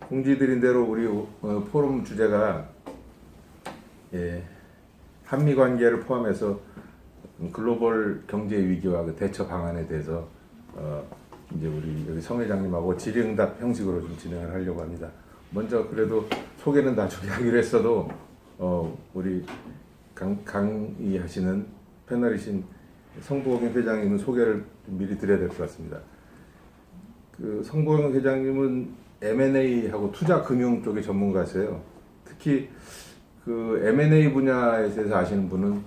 공지드린 대로 우리 포럼 주제가 한미 관계를 포함해서 글로벌 경제 위기와 그 대처 방안에 대해서 이제 우리 여기 성 회장님하고 질의응답 형식으로 좀 진행을 하려고 합니다. 먼저 그래도 소개는 나중에 하기로 했어도 우리 강의하시는 패널이신 성보경 회장님은 소개를 좀 미리 드려야 될 것 같습니다. 그 성보경 회장님은 M&A하고 투자 금융 쪽의 전문가세요. 특히 그 M&A 분야에 대해서 아시는 분은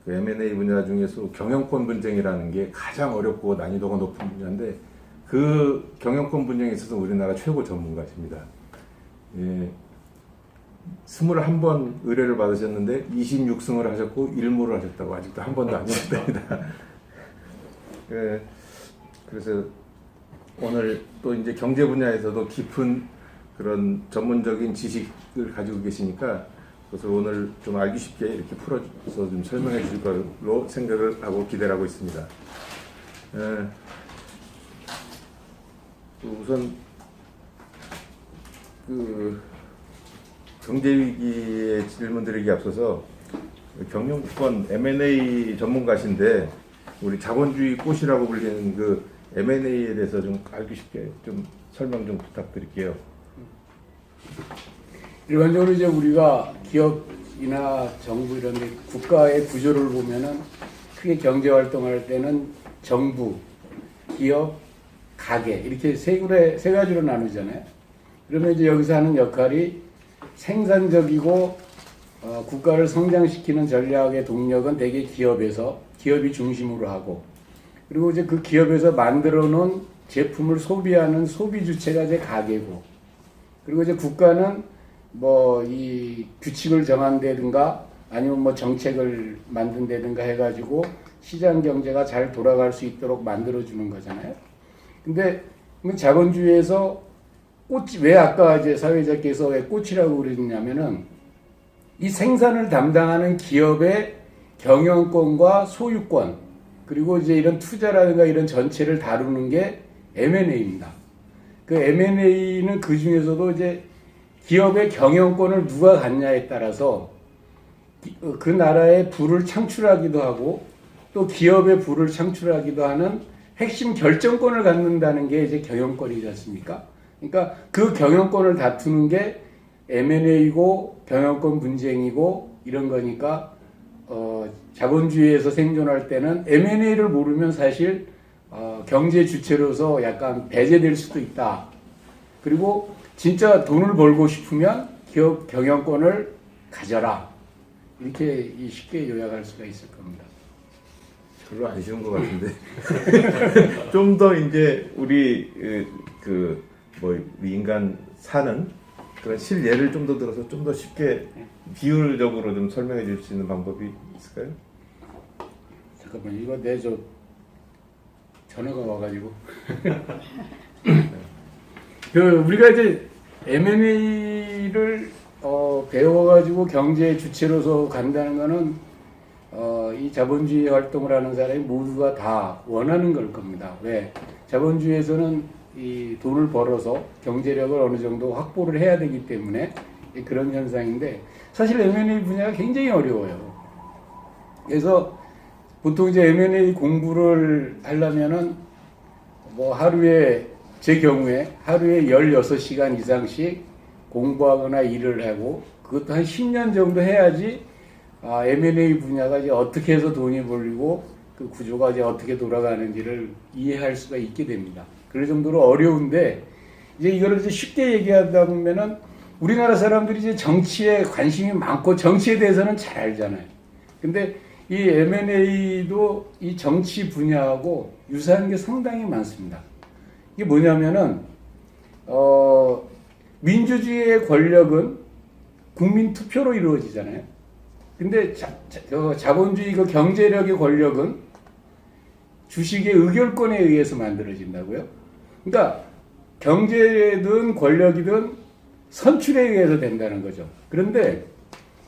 그 M&A 분야 중에서 경영권 분쟁이라는 게 가장 어렵고 난이도가 높은 분야인데 그 경영권 분쟁에 있어서 우리나라 최고 전문가십니다. 21번 의뢰를 받으셨는데 26승을 하셨고 1무를 하셨다고 아직도 한 번도 안 하셨답니다. 그래서 오늘 또 이제 경제 분야에서도 깊은 그런 전문적인 지식을 가지고 계시니까 그래서 오늘 좀 알기 쉽게 이렇게 풀어서 좀 설명해 주실 걸로 생각을 하고 기대를 하고 있습니다. 우선 그 경제위기에 질문 드리기 앞서서 경영권 M&A 전문가신데 우리 자본주의 꽃이라고 불리는 그 M&A에 대해서 좀 알기 쉽게 좀 설명 좀 부탁드릴게요. 일반적으로 이제 우리가 기업이나 정부 이런 데 국가의 구조를 보면은 크게 경제 활동할 때는 정부, 기업, 가계 이렇게 세 가지로 나누잖아요. 그러면 이제 여기서 하는 역할이 생산적이고 국가를 성장시키는 전략의 동력은 대개 기업이 중심으로 하고 그리고 이제 그 기업에서 만들어 놓은 제품을 소비하는 소비 주체가 이제 가계고 그리고 이제 국가는 뭐 이 규칙을 정한다든가 아니면 뭐 정책을 만든다든가 해가지고 시장 경제가 잘 돌아갈 수 있도록 만들어주는 거잖아요. 근데 자본주의에서 왜 아까 이제 사회자께서 왜 꽃이라고 그러냐면은 이 생산을 담당하는 기업의 경영권과 소유권 그리고 이제 이런 투자라든가 이런 전체를 다루는 게 M&A입니다. 그 M&A는 그 중에서도 이제 기업의 경영권을 누가 갖냐에 따라서 그 나라의 부를 창출하기도 하고 또 기업의 부를 창출하기도 하는 핵심 결정권을 갖는다는 게 이제 경영권이지 않습니까? 그러니까 그 경영권을 다투는 게 M&A고 경영권 분쟁이고 이런 거니까 자본주의에서 생존할 때는 M&A를 모르면 사실 경제 주체로서 약간 배제될 수도 있다. 그리고 진짜 돈을 벌고 싶으면 기업 경영권을 가져라. 이렇게 쉽게 요약할 수가 있을 겁니다. 별로 안 쉬운 것 같은데 좀 더 이제 우리 인간 사는 그런 실예를 좀 더 들어서 좀 더 쉽게 비율적으로 좀 설명해 줄 수 있는 방법이 있을까요? 잠깐만 이거 전화가 와가지고 우리가 이제 M&A를 배워가지고 경제 주체로서 간다는 거는 이 자본주의 활동을 하는 사람이 모두가 다 원하는 걸 겁니다. 왜? 자본주의에서는 이 돈을 벌어서 경제력을 어느 정도 확보를 해야 되기 때문에 그런 현상인데 사실 M&A 분야가 굉장히 어려워요. 그래서 보통 이제 M&A 공부를 하려면은 뭐 제 경우에 하루에 16시간 이상씩 공부하거나 일을 하고 그것도 한 10년 정도 해야지 M&A 분야가 이제 어떻게 해서 돈이 벌리고 그 구조가 이제 어떻게 돌아가는지를 이해할 수가 있게 됩니다. 그럴 정도로 어려운데 이제 이거를 이제 쉽게 얘기하다 보면은 우리나라 사람들이 이제 정치에 관심이 많고 정치에 대해서는 잘 알잖아요. 근데 이 M&A도 이 정치 분야하고 유사한 게 상당히 많습니다. 이게 뭐냐면은 민주주의의 권력은 국민 투표로 이루어지잖아요. 근데 자본주의 그 경제력의 권력은 주식의 의결권에 의해서 만들어진다고요. 그러니까 경제든 권력이든 선출에 의해서 된다는 거죠. 그런데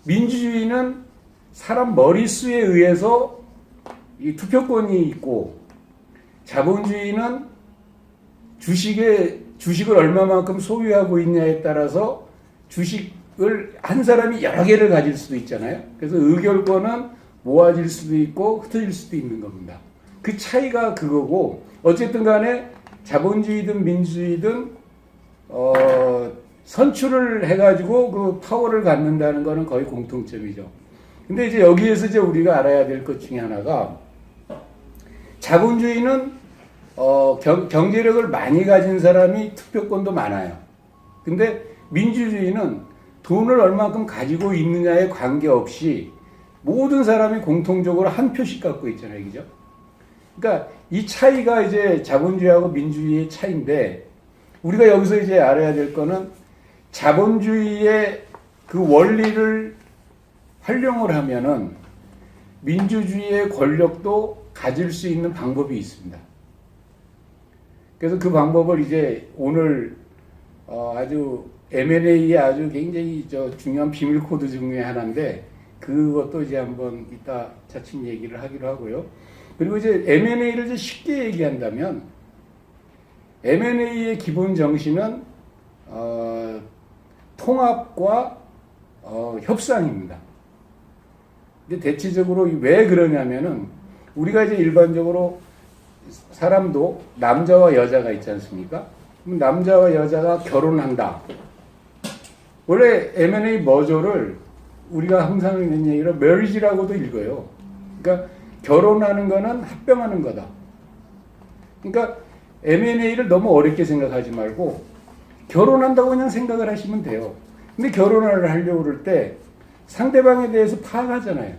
민주주의는 사람 머릿수에 의해서 이 투표권이 있고 자본주의는 주식의 주식을 얼마만큼 소유하고 있냐에 따라서 주식을 한 사람이 여러 개를 가질 수도 있잖아요. 그래서 의결권은 모아질 수도 있고 흩어질 수도 있는 겁니다. 그 차이가 그거고 어쨌든 간에 자본주의든 민주주의든 선출을 해가지고 그 파워를 갖는다는 거는 거의 공통점이죠. 근데 이제 여기에서 이제 우리가 알아야 될 것 중에 하나가 자본주의는 경제력을 많이 가진 사람이 투표권도 많아요. 근데 민주주의는 돈을 얼마큼 가지고 있느냐에 관계없이 모든 사람이 공통적으로 한 표씩 갖고 있잖아요. 그죠? 그러니까 이 차이가 이제 자본주의하고 민주주의의 차이인데 우리가 여기서 이제 알아야 될 거는 자본주의의 그 원리를 활용을 하면은 민주주의의 권력도 가질 수 있는 방법이 있습니다. 그래서 그 방법을 이제 오늘 아주 M&A의 아주 굉장히 중요한 비밀 코드 중에 하나인데 그것도 이제 한번 이따 차츰 얘기를 하기로 하고요. 그리고 이제 M&A를 이제 쉽게 얘기한다면 M&A의 기본 정신은 통합과 협상입니다. 근데 대체적으로 왜 그러냐면은 우리가 이제 일반적으로 사람도 남자와 여자가 있지 않습니까? 그럼 남자와 여자가 결혼한다. 원래 M&A 머저를 우리가 항상 있는 얘기로 marriage라고도 읽어요. 그러니까 결혼하는 거는 합병하는 거다. 그러니까 M&A를 너무 어렵게 생각하지 말고 결혼한다고 그냥 생각을 하시면 돼요. 근데 결혼을 하려고 그럴 때 상대방에 대해서 파악하잖아요.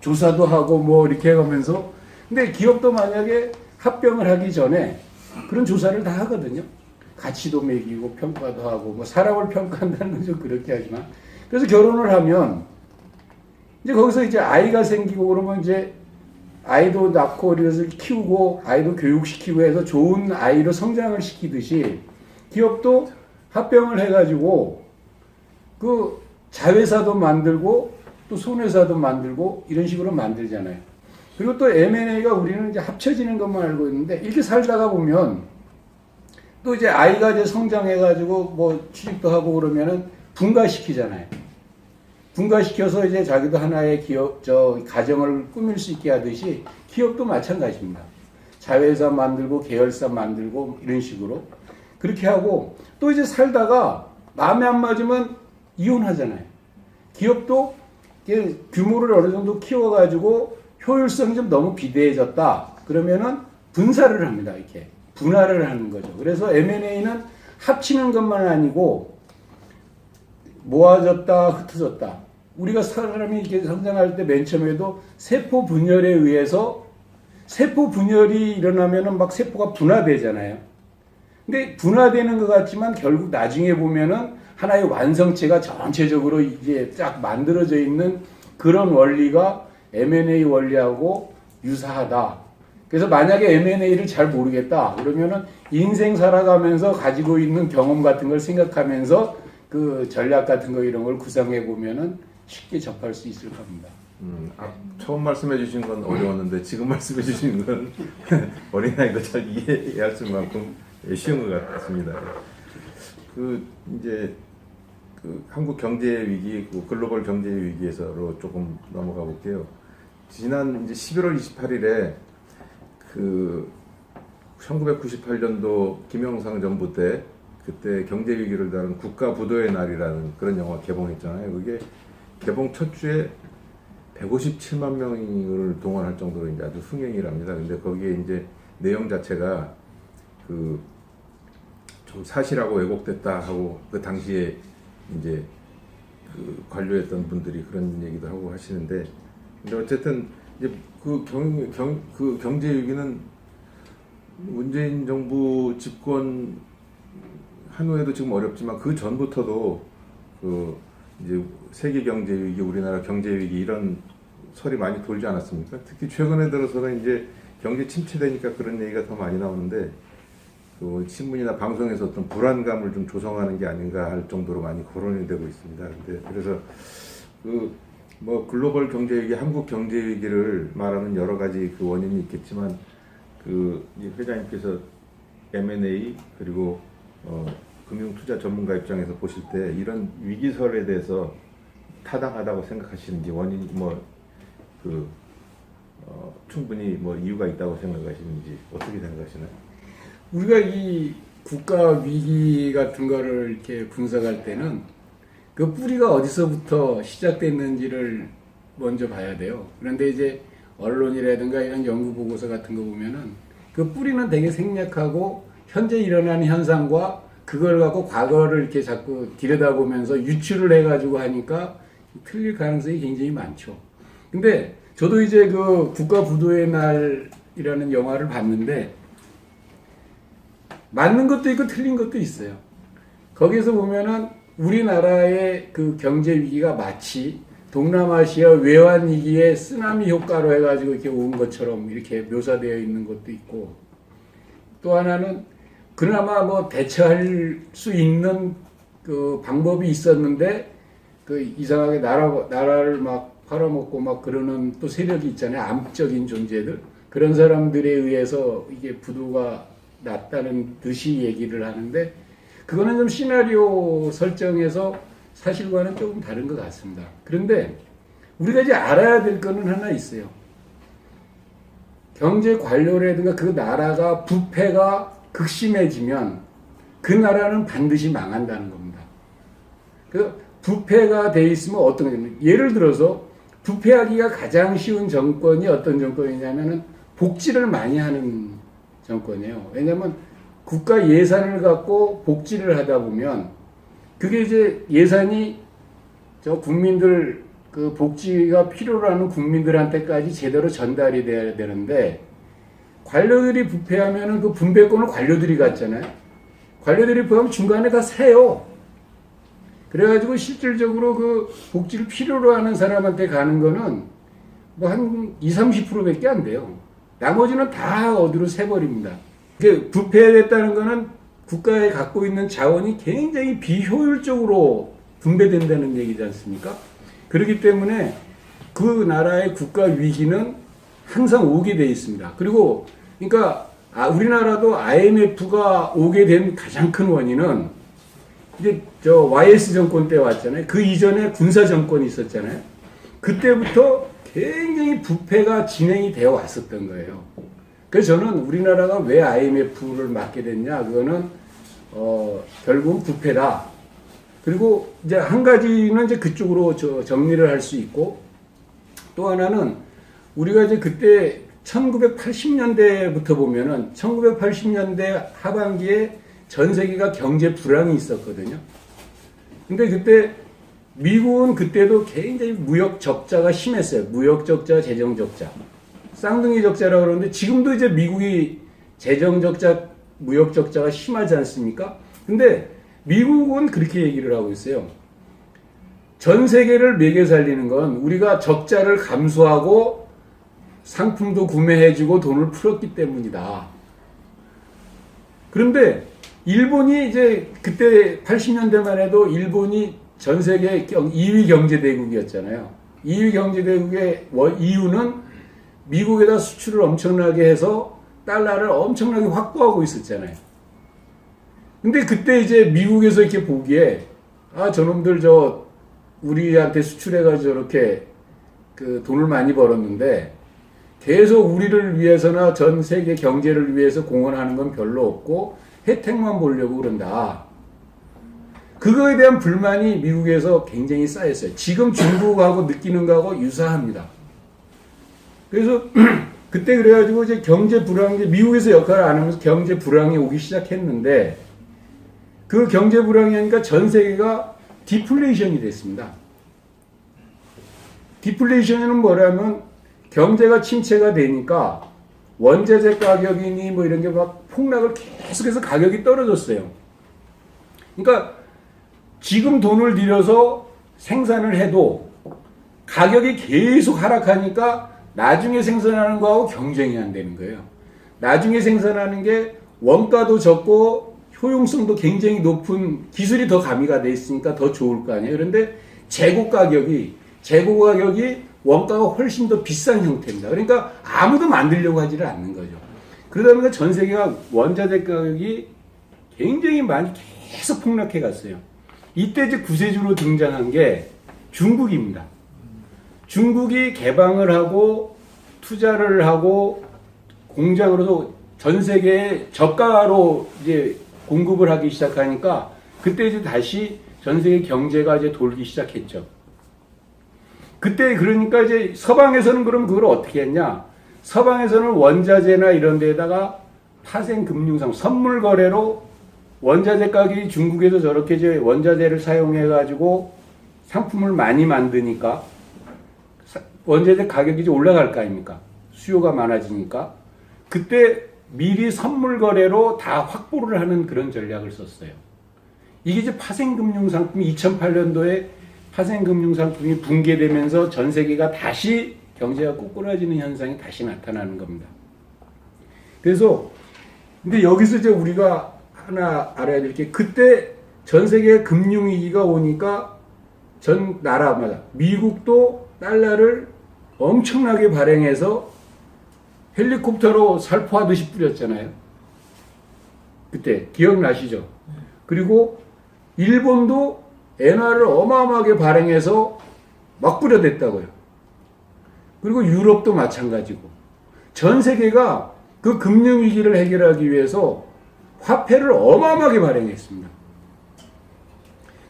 조사도 하고 뭐 이렇게 해가면서. 근데 기업도 만약에 합병을 하기 전에 그런 조사를 다 하거든요. 가치도 매기고 평가도 하고 뭐 사람을 평가한다는 건 좀 그렇게 하지만 그래서 결혼을 하면 이제 거기서 이제 아이가 생기고 그러면 이제 아이도 낳고 그래서 키우고 아이도 교육시키고 해서 좋은 아이로 성장을 시키듯이 기업도 합병을 해가지고 그 자회사도 만들고 또 손회사도 만들고 이런 식으로 만들잖아요. 그리고 또 M&A가 우리는 이제 합쳐지는 것만 알고 있는데 이렇게 살다가 보면 또 이제 아이가 이제 성장해가지고 뭐 취직도 하고 그러면은 분가시키잖아요. 분가시켜서 이제 자기도 하나의 기업, 가정을 꾸밀 수 있게 하듯이 기업도 마찬가지입니다. 자회사 만들고 계열사 만들고 이런 식으로 그렇게 하고 또 이제 살다가 마음에 안 맞으면 이혼하잖아요. 기업도 규모를 어느 정도 키워가지고 효율성이 좀 너무 비대해졌다. 그러면은 분사를 합니다. 이렇게 분할을 하는 거죠. 그래서 M&A는 합치는 것만 아니고 모아졌다, 흩어졌다. 우리가 사람이 이렇게 성장할 때 맨 처음에도 세포 분열에 의해서 세포 분열이 일어나면은 막 세포가 분화되잖아요. 근데 분화되는 것 같지만 결국 나중에 보면은 하나의 완성체가 전체적으로 이제 쫙 만들어져 있는 그런 원리가 M&A 원리하고 유사하다. 그래서 만약에 M&A를 잘 모르겠다. 그러면은 인생 살아가면서 가지고 있는 경험 같은 걸 생각하면서 그 전략 같은 거 이런 걸 구상해 보면은 쉽게 접할 수 있을 겁니다. 처음 말씀해 주신 건 어려웠는데 지금 말씀해 주신 건 어린아이도 잘 이해할 수만큼 쉬운 것 같습니다. 이제 한국 경제 위기, 글로벌 경제 위기에서로 조금 넘어가 볼게요. 지난 이제 11월 28일에 1998년도 김영삼 정부 때 그때 경제 위기를 다룬 국가 부도의 날이라는 그런 영화 개봉했잖아요. 그게 개봉 첫 주에 157만 명을 동원할 정도로 이제 아주 흥행이랍니다. 근데 거기에 이제 내용 자체가 좀 사실하고 왜곡됐다 하고 그 당시에 이제 관료했던 분들이 그런 얘기도 하고 하시는데, 근데 어쨌든 이제 그 경제 위기는 문재인 정부 집권 한 후에도 지금 어렵지만 그 전부터도 이제 세계 경제 위기, 우리나라 경제 위기 이런 설이 많이 돌지 않았습니까? 특히 최근에 들어서는 이제 경제 침체되니까 그런 얘기가 더 많이 나오는데 신문이나 방송에서 어떤 불안감을 좀 조성하는 게 아닌가 할 정도로 많이 거론이 되고 있습니다. 근데 그래서 뭐 글로벌 경제 위기, 한국 경제 위기를 말하는 여러 가지 원인이 있겠지만 이 회장님께서 M&A 그리고 금융투자 전문가 입장에서 보실 때 이런 위기설에 대해서 타당하다고 생각하시는지 원인이 충분히 이유가 있다고 생각하시는지 어떻게 생각하시나요? 우리가 이 국가 위기 같은 거를 이렇게 분석할 때는 그 뿌리가 어디서부터 시작됐는지를 먼저 봐야 돼요. 그런데 이제 언론이라든가 이런 연구 보고서 같은 거 보면은 그 뿌리는 되게 생략하고 현재 일어나는 현상과 그걸 갖고 과거를 이렇게 자꾸 들여다보면서 유추를 해가지고 하니까 틀릴 가능성이 굉장히 많죠. 근데 저도 이제 그 국가부도의 날이라는 영화를 봤는데 맞는 것도 있고 틀린 것도 있어요. 거기서 보면은 우리나라의 그 경제 위기가 마치 동남아시아 외환 위기의 쓰나미 효과로 해가지고 이렇게 온 것처럼 이렇게 묘사되어 있는 것도 있고, 또 하나는 그나마 대처할 수 있는 그 방법이 있었는데 그 이상하게 나라를 막 팔아먹고 막 그러는 또 세력이 있잖아요. 암적인 존재들. 그런 사람들에 의해서 이게 부도가 났다는 듯이 얘기를 하는데, 그거는 좀 시나리오 설정에서 사실과는 조금 다른 것 같습니다. 그런데 우리가 이제 알아야 될 거는 하나 있어요. 경제 관료라든가 그 나라가 부패가 극심해지면 그 나라는 반드시 망한다는 겁니다. 그 부패가 돼 있으면 어떤 거냐면, 예를 들어서 부패하기가 가장 쉬운 정권이 어떤 정권이냐면은 복지를 많이 하는 정권이에요. 왜냐하면 국가 예산을 갖고 복지를 하다 보면 그게 이제 예산이 저 국민들 그 복지가 필요로 하는 국민들한테까지 제대로 전달이 돼야 되는데, 관료들이 부패하면은 그 분배권을 관료들이 갖잖아요. 관료들이 부패하면 중간에 다 세요. 그래가지고 실질적으로 그 복지를 필요로 하는 사람한테 가는 거는 한 20-30%밖에 안 돼요. 나머지는 다 어디로 새버립니다. 부패됐다는 거는 국가에 갖고 있는 자원이 굉장히 비효율적으로 분배된다는 얘기지 않습니까? 그렇기 때문에 그 나라의 국가 위기는 항상 오게 돼 있습니다. 그리고 그러니까 우리나라도 IMF가 오게 된 가장 큰 원인은 이제 저 YS 정권 때 왔잖아요. 그 이전에 군사 정권이 있었잖아요. 그때부터 굉장히 부패가 진행이 되어 왔었던 거예요. 그래서 저는 우리나라가 왜 IMF를 맡게 됐냐, 그거는 결국은 부패다. 그리고 이제 한 가지는 이제 그쪽으로 정리를 할 수 있고, 또 하나는 우리가 이제 그때 1980년대부터 보면은 1980년대 하반기에 전 세계가 경제 불황이 있었거든요. 근데 그때 미국은 그때도 굉장히 무역 적자가 심했어요. 무역 적자, 재정 적자. 쌍둥이 적자라고 그러는데 지금도 이제 미국이 재정 적자, 무역 적자가 심하지 않습니까? 근데 미국은 그렇게 얘기를 하고 있어요. 전 세계를 먹여 살리는 건 우리가 적자를 감수하고 상품도 구매해주고 돈을 풀었기 때문이다. 그런데 일본이 이제 그때 80년대만 해도 일본이 전 세계 2위 경제대국이었잖아요. 2위 경제대국의 이유는 미국에다 수출을 엄청나게 해서 달러를 엄청나게 확보하고 있었잖아요. 근데 그때 이제 미국에서 이렇게 보기에 저놈들 우리한테 수출해가지고 저렇게 그 돈을 많이 벌었는데 계속 우리를 위해서나 전 세계 경제를 위해서 공헌하는 건 별로 없고 혜택만 보려고 그런다. 그거에 대한 불만이 미국에서 굉장히 쌓였어요. 지금 중국하고 느끼는 거하고 유사합니다. 그래서 그때 그래가지고 이제 경제 불황이 미국에서 역할을 안 하면서 경제 불황이 오기 시작했는데, 그 경제 불황이 하니까 전 세계가 디플레이션이 됐습니다. 디플레이션은 뭐냐면 경제가 침체가 되니까 원자재 가격이니 이런 게 막 폭락을 계속해서 가격이 떨어졌어요. 그러니까 지금 돈을 들여서 생산을 해도 가격이 계속 하락하니까 나중에 생산하는 거하고 경쟁이 안 되는 거예요. 나중에 생산하는 게 원가도 적고 효용성도 굉장히 높은 기술이 더 가미가 돼 있으니까 더 좋을 거 아니에요. 그런데 재고 가격이 원가가 훨씬 더 비싼 형태입니다. 그러니까 아무도 만들려고 하지를 않는 거죠. 그러다 보니까 전 세계가 원자재 가격이 굉장히 많이 계속 폭락해 갔어요. 이때 이제 구세주로 등장한 게 중국입니다. 중국이 개방을 하고 투자를 하고 공장으로도 전 세계에 저가로 이제 공급을 하기 시작하니까 그때 이제 다시 전 세계 경제가 이제 돌기 시작했죠. 그때 그러니까 이제 서방에서는 그럼 그걸 어떻게 했냐? 서방에서는 원자재나 이런 데다가 파생금융상 선물 거래로 원자재 가격이 중국에서 저렇게 이제 원자재를 사용해 가지고 상품을 많이 만드니까 원자재 가격이 이제 올라갈 거 아닙니까? 수요가 많아지니까 그때 미리 선물 거래로 다 확보를 하는 그런 전략을 썼어요. 이게 이제 파생금융상품이 2008년도에 파생금융상품이 붕괴되면서 전 세계가 다시 경제가 꼬꾸라지는 현상이 다시 나타나는 겁니다. 그래서 근데 여기서 이제 우리가 하나 알아야 될 게 그때 전 세계 금융위기가 오니까 전 나라마다 미국도 달러를 엄청나게 발행해서 헬리콥터로 살포하듯이 뿌렸잖아요. 그때 기억나시죠? 그리고 일본도 엔화를 어마어마하게 발행해서 막 뿌려댔다고요. 그리고 유럽도 마찬가지고 전 세계가 그 금융위기를 해결하기 위해서 화폐를 어마어마하게 발행했습니다.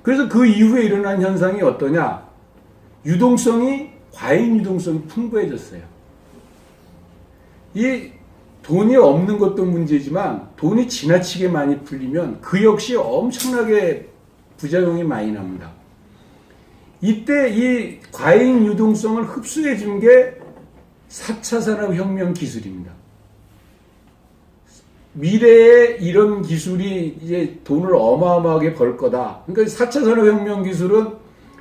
그래서 그 이후에 일어난 현상이 어떠냐? 과잉 유동성이 풍부해졌어요. 이 돈이 없는 것도 문제지만 돈이 지나치게 많이 풀리면 그 역시 엄청나게 부작용이 많이 납니다. 이때 이 과잉 유동성을 흡수해 준 게 4차 산업혁명 기술입니다. 미래에 이런 기술이 이제 돈을 어마어마하게 벌 거다. 그러니까 4차 산업혁명 기술은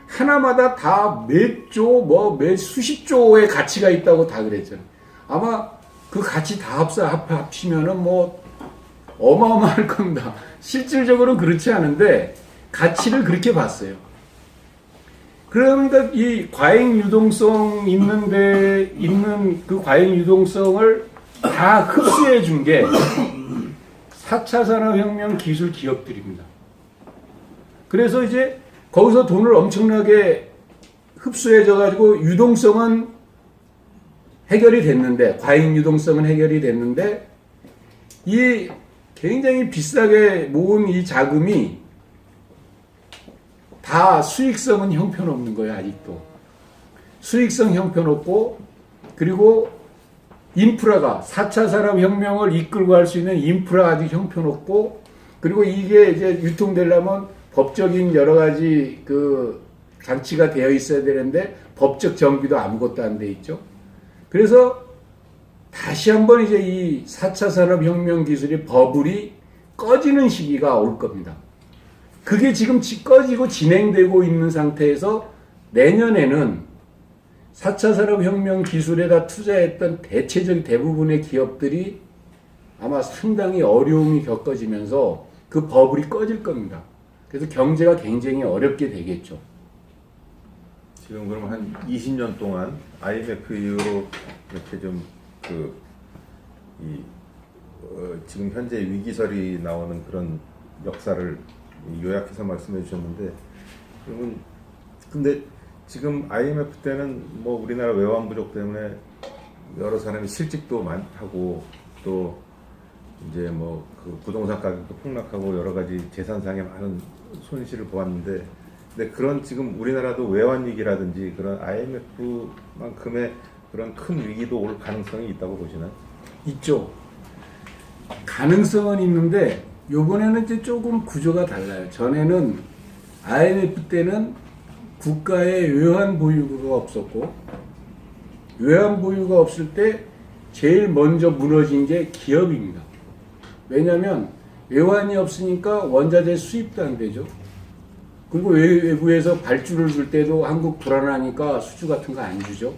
하나마다 다 몇 조, 몇 수십 조의 가치가 있다고 다 그랬잖아요. 아마 그 가치 다 합치면은 어마어마할 겁니다. 실질적으로는 그렇지 않은데 가치를 그렇게 봤어요. 그러니까 이 과잉 유동성 있는 그 과잉 유동성을 다 흡수해 준 게 4차 산업혁명 기술 기업들입니다. 그래서 이제 거기서 돈을 엄청나게 흡수해져 가지고 유동성은 해결이 됐는데 과잉 유동성은 해결이 됐는데 이 굉장히 비싸게 모은 이 자금이 다 수익성은 형편없는 거예요. 아직도 수익성 형편없고 그리고 인프라가 4차 산업혁명을 이끌고 갈 수 있는 인프라가 아직 형편없고 그리고 이게 이제 유통되려면 법적인 여러 가지 그 장치가 되어 있어야 되는데 법적 정비도 아무것도 안 돼 있죠. 그래서 다시 한번 이제 이 4차 산업혁명 기술의 버블이 꺼지는 시기가 올 겁니다. 그게 지금 꺼지고 진행되고 있는 상태에서 내년에는 4차 산업혁명 기술에다 투자했던 대부분의 기업들이 아마 상당히 어려움이 겪어지면서 그 버블이 꺼질 겁니다. 그래서 경제가 굉장히 어렵게 되겠죠. 지금 그럼 한 20년 동안 IMF 이후로 이렇게 좀 지금 현재 위기설이 나오는 그런 역사를 요약해서 말씀해 주셨는데 그러면 근데 지금 IMF 때는 우리나라 외환 부족 때문에 여러 사람이 실직도 하고 또 이제 그 부동산 가격도 폭락하고 여러 가지 재산상의 많은 손실을 보았는데 근데 그런 지금 우리나라도 외환 위기라든지 그런 IMF만큼의 그런 큰 위기도 올 가능성이 있다고 보시나요? 있죠. 가능성은 있는데 요번에는 이제 조금 구조가 달라요. 전에는 IMF 때는 국가에 외환 보유고가 없었고 외환 보유가 없을 때 제일 먼저 무너진 게 기업입니다. 왜냐하면 외환이 없으니까 원자재 수입도 안 되죠. 그리고 외부에서 발주를 줄 때도 한국 불안하니까 수주 같은 거 안 주죠.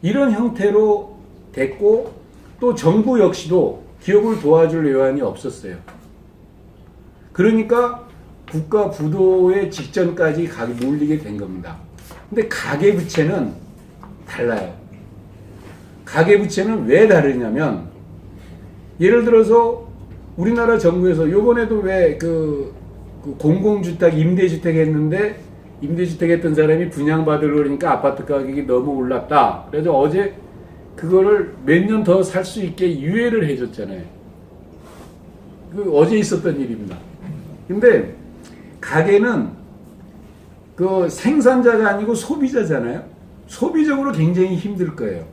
이런 형태로 됐고 또 정부 역시도 기업을 도와줄 외환이 없었어요. 그러니까 국가 부도의 직전까지 몰리게 된 겁니다. 근데 가계부채는 달라요. 가계부채는 왜 다르냐면 예를 들어서 우리나라 정부에서 요번에도 왜 그 공공주택 임대주택 했는데 임대주택 했던 사람이 분양받으러 그러니까 아파트 가격이 너무 올랐다. 그래서 어제 그거를 몇 년 더 살 수 있게 유예를 해줬잖아요. 그 어제 있었던 일입니다. 근데 가게는 그 생산자가 아니고 소비자잖아요. 소비적으로 굉장히 힘들 거예요.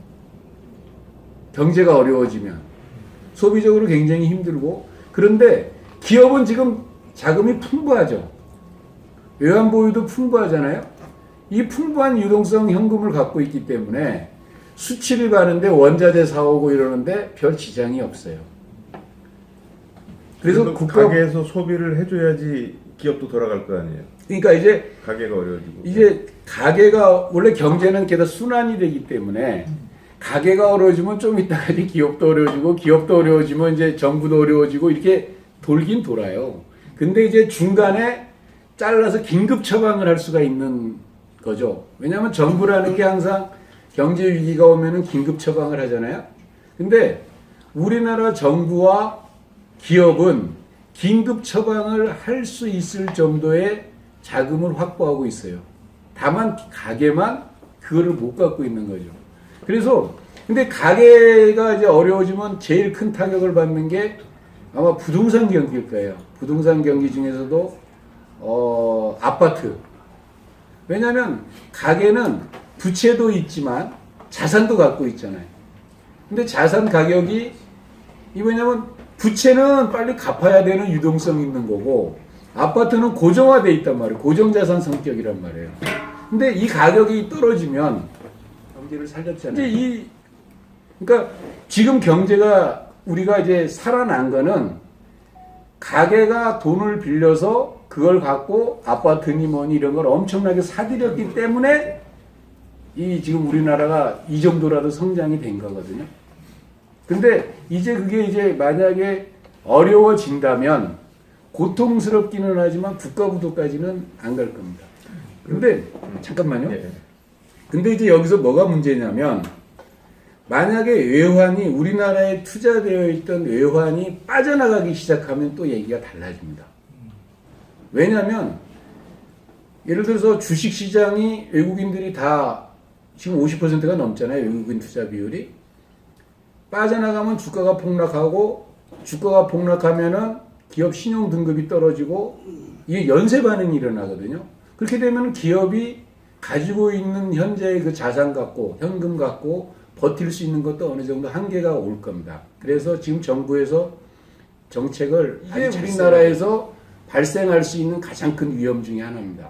경제가 어려워지면 소비적으로 굉장히 힘들고, 그런데 기업은 지금 자금이 풍부하죠. 외환보유도 풍부하잖아요. 이 풍부한 유동성 현금을 갖고 있기 때문에 수출이 가는데 원자재 사오고 이러는데 별 지장이 없어요. 그래서 가게에서 소비를 해줘야지 기업도 돌아갈 거 아니에요. 그러니까 이제 가게가 어려워지고. 이제 가게가 원래 경제는 계속 순환이 되기 때문에 가게가 어려워지면 좀 이따가 이제 기업도 어려워지고, 기업도 어려워지면 이제 정부도 어려워지고, 이렇게 돌긴 돌아요. 근데 이제 중간에 잘라서 긴급 처방을 할 수가 있는 거죠. 왜냐하면 정부라는 게 항상 경제 위기가 오면은 긴급 처방을 하잖아요. 근데 우리나라 정부와 기업은 긴급 처방을 할 수 있을 정도의 자금을 확보하고 있어요. 다만 가게만 그거를 못 갖고 있는 거죠. 그래서 근데 가게가 이제 어려워지면 제일 큰 타격을 받는 게 아마 부동산 경기일 거예요. 부동산 경기 중에서도 아파트. 왜냐하면 가게는 부채도 있지만 자산도 갖고 있잖아요. 근데 자산 가격이 이 뭐냐면 부채는 빨리 갚아야 되는 유동성 있는 거고, 아파트는 고정화돼 있단 말이에요. 고정자산 성격이란 말이에요. 근데 이 가격이 떨어지면 경제를 살렸잖아요. 이제 그러니까 지금 경제가 우리가 이제 살아난 거는 가게가 돈을 빌려서 그걸 갖고 아파트니 뭐니 이런 걸 엄청나게 사들였기 때문에 이 지금 우리나라가 이 정도라도 성장이 된 거거든요. 근데 이제 그게 이제 만약에 어려워진다면 고통스럽기는 하지만 국가부도까지는 안 갈 겁니다. 근데 잠깐만요. 예. 근데 이제 여기서 뭐가 문제냐면, 만약에 외환이 우리나라에 투자되어 있던 외환이 빠져나가기 시작하면 또 얘기가 달라집니다. 왜냐하면 예를 들어서 주식시장이 외국인들이 다 지금 50%가 넘잖아요. 외국인 투자 비율이. 빠져나가면 주가가 폭락하고, 주가가 폭락하면은 기업 신용 등급이 떨어지고, 이게 연쇄 반응이 일어나거든요. 그렇게 되면 기업이 가지고 있는 현재의 그 자산 갖고 현금 갖고 버틸 수 있는 것도 어느 정도 한계가 올 겁니다. 그래서 지금 정부에서 정책을 이게 우리나라에서 발생할 수 있는 가장 큰 위험 중에 하나입니다.